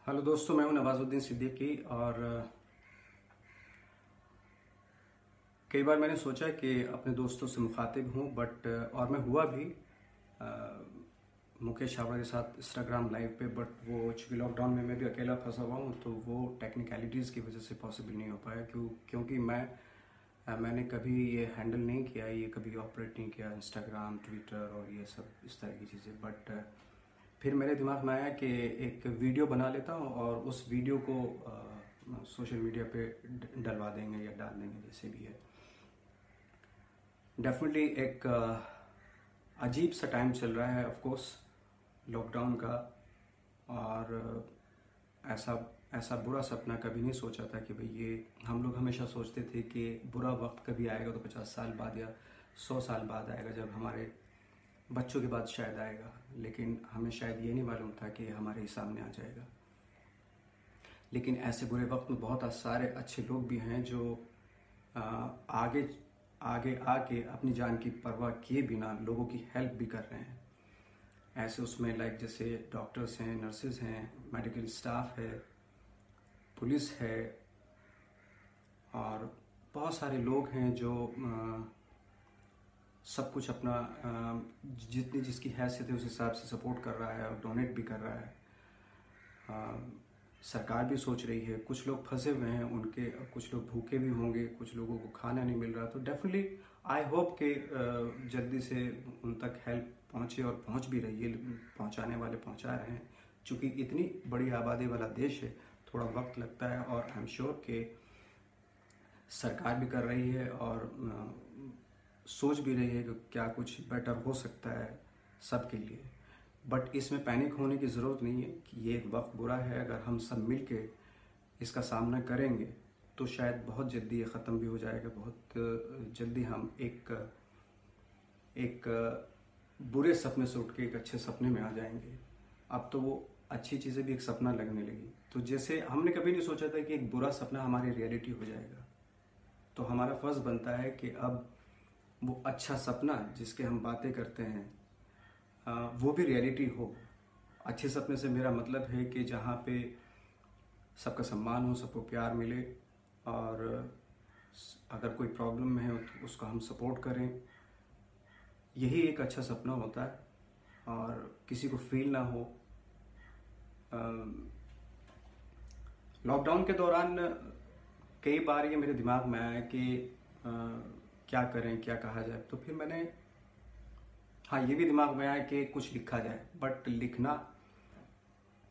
Hello दोस्तों, मैं हूं नवाजुद्दीन सिद्दीकी। और कई बार मैंने सोचा कि अपने दोस्तों से मुखातिब हूं, बट और मैं हुआ भी मुकेश छाबड़ा के साथ इंस्टाग्राम लाइव पे। बट वो चूँकि लॉकडाउन में मैं भी अकेला फंसा हुआ हूं, तो वो टेक्निकलिटीज़ की वजह से पॉसिबल नहीं हो पाया। क्योंकि मैंने कभी ये हैंडल नहीं किया, ये कभी ऑपरेट नहीं किया, इंस्टाग्राम, ट्विटर और ये सब इस तरह की चीज़ें। बट फिर मेरे दिमाग में आया कि एक वीडियो बना लेता हूँ और उस वीडियो को सोशल मीडिया पे डलवा देंगे या डाल देंगे, जैसे भी है। डेफिनेटली एक अजीब सा टाइम चल रहा है, ऑफ कोर्स, लॉकडाउन का। और ऐसा ऐसा बुरा सपना कभी नहीं सोचा था कि भाई ये हम लोग हमेशा सोचते थे कि बुरा वक्त कभी आएगा तो 50 साल बाद या 100 साल बाद आएगा, जब हमारे बच्चों के बाद शायद आएगा। लेकिन हमें शायद ये नहीं मालूम था कि हमारे ही सामने आ जाएगा। लेकिन ऐसे बुरे वक्त में बहुत सारे अच्छे लोग भी हैं जो आगे आगे आके अपनी जान की परवाह किए बिना लोगों की हेल्प भी कर रहे हैं। ऐसे उसमें लाइक जैसे डॉक्टर्स हैं, नर्सेज हैं, मेडिकल स्टाफ है, पुलिस है, और बहुत सारे लोग हैं जो सब कुछ अपना जितनी जिसकी हैसियत है उस हिसाब से सपोर्ट कर रहा है और डोनेट भी कर रहा है। सरकार भी सोच रही है। कुछ लोग फंसे हुए हैं, उनके कुछ लोग भूखे भी होंगे, कुछ लोगों को खाना नहीं मिल रहा। तो डेफिनेटली आई होप कि जल्दी से उन तक हेल्प पहुंचे, और पहुंच भी रही है, पहुंचाने वाले पहुंचा रहे हैं। चूँकि इतनी बड़ी आबादी वाला देश है, थोड़ा वक्त लगता है। और आई एम श्योर कि सरकार भी कर रही है और सोच भी रही है कि क्या कुछ बेटर हो सकता है सबके लिए। बट इसमें पैनिक होने की ज़रूरत नहीं है कि ये एक वक्त बुरा है। अगर हम सब मिल के इसका सामना करेंगे तो शायद बहुत जल्दी ये ख़त्म भी हो जाएगा। बहुत जल्दी हम एक एक बुरे सपने से उठ के एक अच्छे सपने में आ जाएंगे। अब तो वो अच्छी चीज़ें भी एक सपना लगने लगी। तो जैसे हमने कभी नहीं सोचा था कि एक बुरा सपना हमारी रियलिटी हो जाएगा, तो हमारा फ़र्ज़ बनता है कि अब वो अच्छा सपना जिसके हम बातें करते हैं वो भी रियलिटी हो। अच्छे सपने से मेरा मतलब है कि जहाँ पे सबका सम्मान हो, सबको प्यार मिले, और अगर कोई प्रॉब्लम में है तो उसका हम सपोर्ट करें। यही एक अच्छा सपना होता है। और किसी को फील ना हो। लॉकडाउन के दौरान कई बार ये मेरे दिमाग में आया कि क्या करें, क्या कहा जाए। तो फिर मैंने हाँ, ये भी दिमाग में आया कि कुछ लिखा जाए। बट लिखना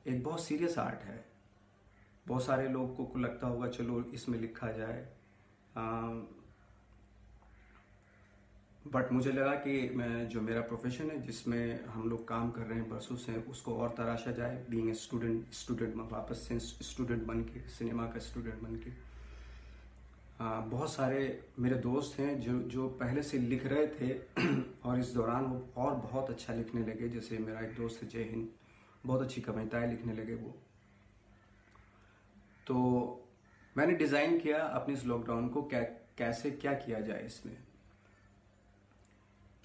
एक बहुत सीरियस आर्ट है। बहुत सारे लोगों को लगता होगा चलो इसमें लिखा जाए, बट मुझे लगा कि मैं जो मेरा प्रोफेशन है, जिसमें हम लोग काम कर रहे हैं बरसों से, उसको और तराशा जाए। बीइंग ए स्टूडेंट में वापस से स्टूडेंट बन के, सिनेमा का स्टूडेंट बन के। बहुत सारे मेरे दोस्त हैं जो पहले से लिख रहे थे और इस दौरान वो और बहुत अच्छा लिखने लगे। जैसे मेरा एक दोस्त है जय हिंद, बहुत अच्छी कविताएं लिखने लगे वो। तो मैंने डिज़ाइन किया अपने इस लॉकडाउन को, कैसे क्या किया जाए इसमें।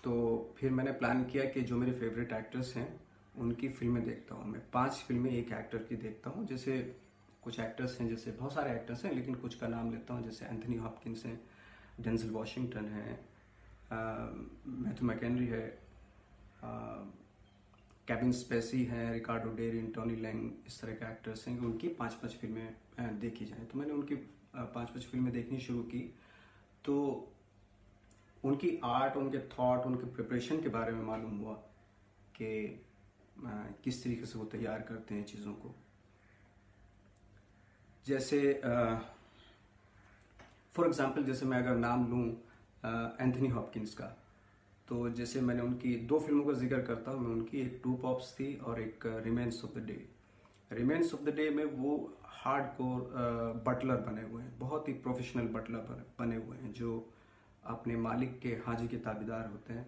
तो फिर मैंने प्लान किया कि जो मेरे फेवरेट एक्टर्स हैं उनकी फिल्में देखता हूँ। मैं 5 फिल्में एक एक्टर की देखता हूँ। जैसे कुछ एक्टर्स हैं, जैसे बहुत सारे एक्टर्स हैं, लेकिन कुछ का नाम लेता हूँ। जैसे एंथनी हॉपकिंस हैं, डेंजल वॉशिंगटन है, मैथ्यू मैकेनरी है, केविन स्पेसी हैं, रिकार्डो डेरिन, टोनी लैंग, इस तरह के एक्टर्स हैं कि उनकी 5-5 फिल्में देखी जाएँ। तो मैंने उनकी 5-5 फिल्में देखनी शुरू की। तो उनकी आर्ट, उनके थॉट, उनके प्रिपरेशन के बारे में मालूम हुआ कि किस तरीके से वो तैयार करते हैं चीज़ों को। जैसे फॉर एग्जांपल, जैसे मैं अगर नाम लूँ एंथनी हॉपकिंस का, तो जैसे मैंने उनकी 2 फिल्मों का जिक्र करता हूँ मैं उनकी। एक टू पॉप्स थी और एक remains of the day. Remains of the day में वो हार्डकोर बटलर बने हुए हैं, बहुत ही प्रोफेशनल बटलर बने हुए हैं, जो अपने मालिक के हाजी के ताबेदार होते हैं।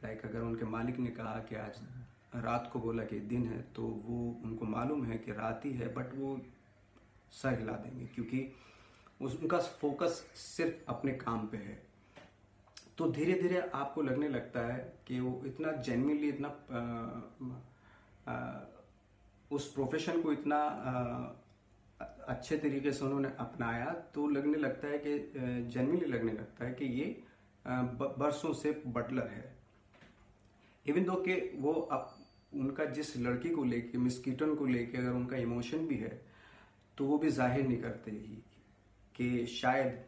लाइक अगर उनके मालिक ने कहा कि आज रात को बोला कि दिन है, तो वो उनको मालूम है कि रात ही है, बट वो सर हिला देंगे, क्योंकि उनका फोकस सिर्फ अपने काम पे है। तो धीरे धीरे आपको लगने लगता है कि वो इतना जेन्युइनली, इतना उस प्रोफेशन को इतना अच्छे तरीके से उन्होंने अपनाया, तो लगने लगता है कि जेन्युइनली लगने लगता है कि ये बरसों से बटलर है। इवन दो कि वो उनका जिस लड़की को लेके, मिस कीटन को लेके अगर उनका इमोशन भी है तो वो भी जाहिर नहीं करते ही कि शायद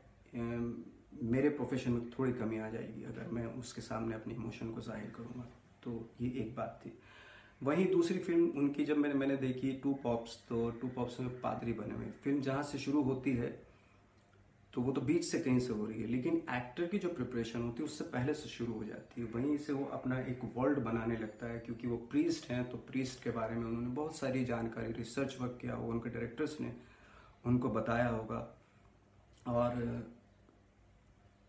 मेरे प्रोफेशन में थोड़ी कमी आ जाएगी अगर मैं उसके सामने अपने इमोशन को जाहिर करूँगा। तो ये एक बात थी। वहीं दूसरी फिल्म उनकी जब मैंने देखी टू पॉप्स, तो टू पॉप्स में पादरी बने हुए, फिल्म जहाँ से शुरू होती है तो वो तो बीच से कहीं से हो रही है, लेकिन एक्टर की जो प्रिपरेशन होती है उससे पहले से शुरू हो जाती है। वहीं से वो अपना एक वर्ल्ड बनाने लगता है, क्योंकि वो प्रीस्ट हैं तो प्रीस्ट के बारे में उन्होंने बहुत सारी जानकारी, रिसर्च वर्क किया होगा, उनके डायरेक्टर्स ने उनको बताया होगा। और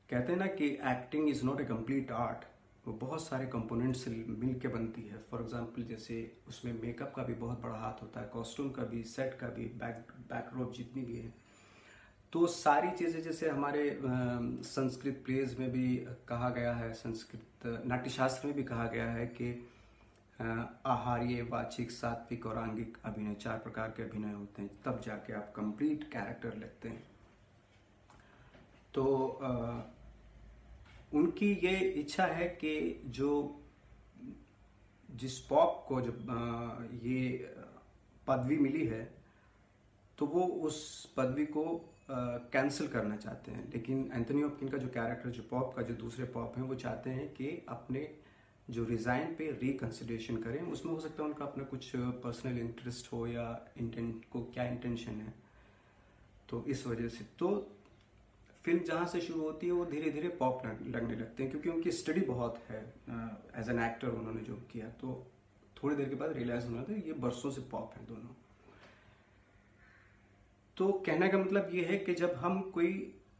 कहते हैं ना कि acting is not a complete art, वो बहुत सारे कंपोनेंट्स से मिल के बनती है। फॉर एग्जांपल जैसे उसमें मेकअप का भी बहुत बड़ा हाथ होता है, कॉस्ट्यूम का भी, सेट का भी, बैकड्रॉप जितनी भी है, तो सारी चीज़ें जैसे हमारे संस्कृत प्लेज में भी कहा गया है, संस्कृत नाट्यशास्त्र में भी कहा गया है कि आहार्य, वाचिक, सात्विक और आंगिक अभिनय, 4 प्रकार के अभिनय होते हैं, तब जाके आप कंप्लीट कैरेक्टर लगते हैं। तो उनकी ये इच्छा है कि जो जिस पॉप को जब ये पदवी मिली है तो वो उस पदवी को कैंसिल करना चाहते हैं, लेकिन एंथनी हॉपकिंस का जो कैरेक्टर, जो पॉप का जो दूसरे पॉप हैं, वो चाहते हैं कि अपने जो रिजाइन पे रिकंसिडरेशन करें। उसमें हो सकता है उनका अपना कुछ पर्सनल इंटरेस्ट हो या क्या इंटेंशन है, तो इस वजह से तो फिल्म जहाँ से शुरू होती है वो धीरे धीरे पॉप लगने लगते हैं, क्योंकि उनकी स्टडी बहुत है एज एन एक्टर उन्होंने जो किया। तो थोड़ी देर के बाद रियलाइज होना था ये बरसों से पॉप हैं दोनों। तो कहने का मतलब ये है कि जब हम कोई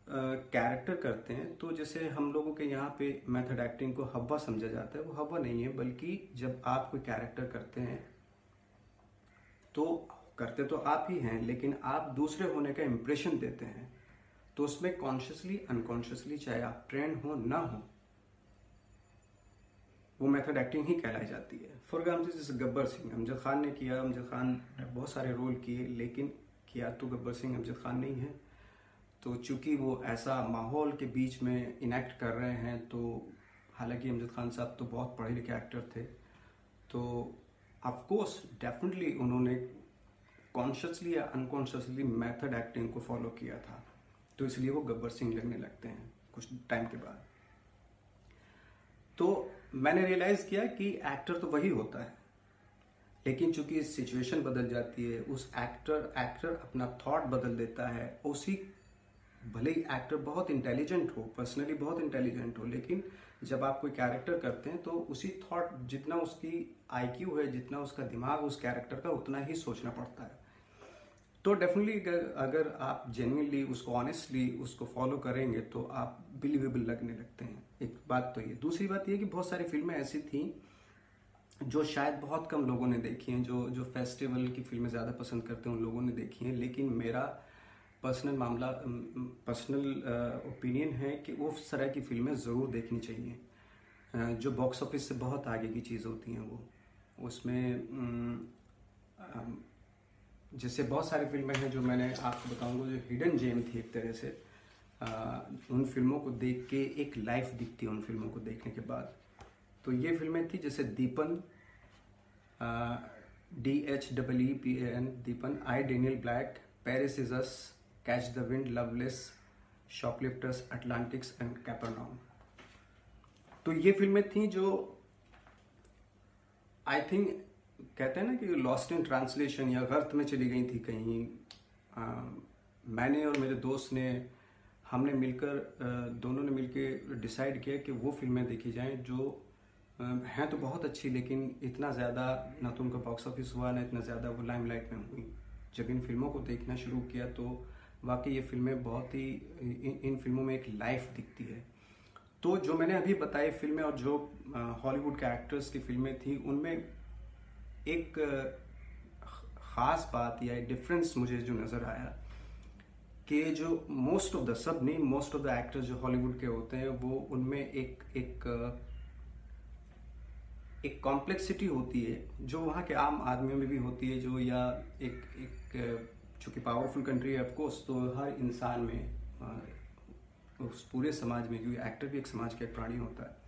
कैरेक्टर करते हैं, तो जैसे हम लोगों के यहाँ पे मेथड एक्टिंग को हवा समझा जाता है, वो हवा नहीं है, बल्कि जब आप कोई कैरेक्टर करते हैं तो करते तो आप ही हैं, लेकिन आप दूसरे होने का इम्प्रेशन देते हैं, तो उसमें कॉन्शियसली अनकॉन्शियसली, चाहे आप ट्रेंड हो ना हो, वो मेथड एक्टिंग ही कहलाई जाती है। फॉर एग्जाम्पल जैसे गब्बर सिंह अमजद खान ने किया, अमजद खान ने बहुत सारे रोल किए, लेकिन किया तो गब्बर सिंह अमजद खान नहीं है। तो चूंकि वो ऐसा माहौल के बीच में इनेक्ट कर रहे हैं, तो हालांकि अमजद खान साहब तो बहुत पढ़े लिखे एक्टर थे, तो ऑफकोर्स डेफिनेटली उन्होंने कॉन्शियसली या अनकॉन्शियसली मेथड एक्टिंग को फॉलो किया था, तो इसलिए वो गब्बर सिंह लगने लगते हैं कुछ टाइम के बाद। तो मैंने रियलाइज किया कि एक्टर तो वही होता है, लेकिन चूंकि सिचुएशन बदल जाती है, उस एक्टर अपना थॉट बदल देता है। उसी भले ही एक्टर बहुत इंटेलिजेंट हो, पर्सनली बहुत इंटेलिजेंट हो, लेकिन जब आप कोई कैरेक्टर करते हैं तो उसी थॉट, जितना उसकी आईक्यू है, जितना उसका दिमाग उस कैरेक्टर का, उतना ही सोचना पड़ता है। तो डेफिनेटली अगर आप जेन्युइनली उसको, ऑनेस्टली उसको फॉलो करेंगे तो आप बिलीवेबल लगने लगते हैं। एक बात तो ये। दूसरी बात ये कि बहुत सारी फिल्में ऐसी थी जो शायद बहुत कम लोगों ने देखी हैं, जो फेस्टिवल की फिल्में ज़्यादा पसंद करते हैं उन लोगों ने देखी हैं, लेकिन मेरा पर्सनल ओपिनियन है कि वो उस तरह की फिल्में ज़रूर देखनी चाहिए जो बॉक्स ऑफिस से बहुत आगे की चीज़ होती हैं। वो उसमें जैसे बहुत सारी फिल्में हैं जो मैंने आपको बताऊंगा, जो हिडन जेम थी एक तरह से। उन फिल्मों को देख के एक लाइफ दिखती है उन फिल्मों को देखने के बाद। तो ये फिल्में थी जैसे Dheepan, DHEEPAN, Dheepan, I Daniel Blake, Paris is us, catch the wind, loveless, shoplifters, Atlantics and Capernaum. तो ये फिल्में थी जो आई थिंक कहते हैं ना कि लॉस्ट इन ट्रांसलेशन या गर्त में चली गई थी कहीं। मैंने और मेरे दोस्त ने, हमने मिलकर, दोनों ने मिलकर डिसाइड किया कि वो फिल्में देखी जाएं जो हैं तो बहुत अच्छी, लेकिन इतना ज़्यादा ना तो उनका बॉक्स ऑफिस हुआ, ना इतना ज़्यादा वो लाइमलाइट में हुई। जब इन फिल्मों को देखना शुरू किया तो वाकई ये फिल्में बहुत ही, इन फिल्मों में एक लाइफ दिखती है। तो जो मैंने अभी बताई फिल्में और जो हॉलीवुड के एक्टर्स की फिल्में थी, उनमें एक ख़ास बात या डिफरेंस मुझे जो नज़र आया कि जो मोस्ट ऑफ द एक्टर्स जो हॉलीवुड के होते हैं, वो उनमें एक कॉम्प्लेक्सिटी होती है जो वहाँ के आम आदमियों में भी होती है, जो या एक चूँकि पावरफुल कंट्री है ऑफकोर्स, तो हर इंसान में उस पूरे समाज में, क्योंकि एक्टर भी एक समाज का एक प्राणी होता है,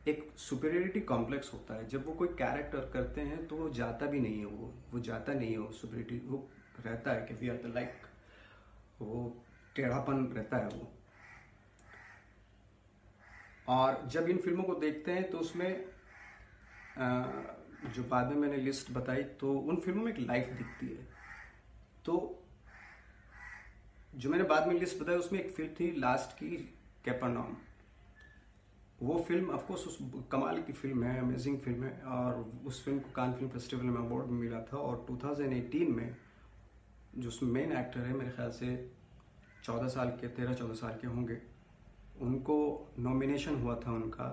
एक सुपीरियरिटी कॉम्प्लेक्स होता है। जब वो कोई कैरेक्टर करते हैं तो वो जाता भी नहीं है, वो जाता नहीं है, वो सुपीरियरिटी वो रहता है कि वी आर द लाइक, वो टेढ़ापन रहता है वो। और जब इन फिल्मों को देखते हैं तो उसमें जो बाद में मैंने लिस्ट बताई, तो उन फिल्मों में एक लाइफ दिखती है। तो जो मैंने बाद में लिस्ट बताई उसमें एक फिल्म थी लास्ट की, कैपर्नाउम। वो फिल्म ऑफकोर्स उस कमाल की फिल्म है, अमेजिंग फिल्म है, और उस फिल्म को कान फिल्म फेस्टिवल में अवार्ड भी मिला था। और 2018 में जो उसमें मेन एक्टर है, मेरे ख्याल से 13-14 साल के होंगे, उनको नॉमिनेशन हुआ था उनका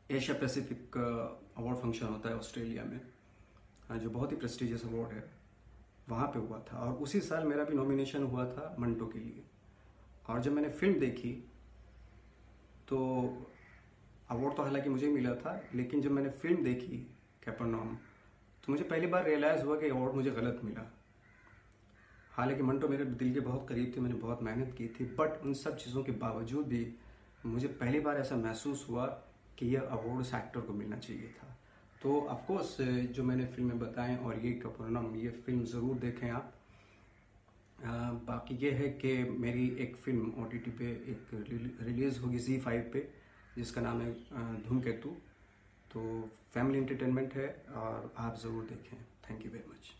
एशिया पैसिफिक अवार्ड फंक्शन होता है ऑस्ट्रेलिया में, जो बहुत ही प्रेस्टिजियस अवार्ड है, वहाँ पे हुआ था। और उसी साल मेरा भी नॉमिनेशन हुआ था मंटो के लिए। और जब मैंने फिल्म देखी तो अवार्ड तो हालांकि मुझे मिला था, लेकिन जब मैंने फिल्म देखी कैपर्नाउम, तो मुझे पहली बार रियलाइज़ हुआ कि अवार्ड मुझे गलत मिला। हालांकि मंटो मेरे दिल के बहुत करीब थे, मैंने बहुत मेहनत की थी, बट उन सब चीज़ों के बावजूद भी मुझे पहली बार ऐसा महसूस हुआ कि यह अवार्ड उस एक्टर को मिलना चाहिए था। तो ऑफकोर्स जो मैंने फिल्में बताएं और ये कैपर्नाउम, ये फिल्म ज़रूर देखें आप। बाकी ये है कि मेरी एक फिल्म OTT पे एक रिलीज़ होगी ZEE5 पे, जिसका नाम है धूमकेतु। तो फैमिली एंटरटेनमेंट है और आप ज़रूर देखें। Thank you very much.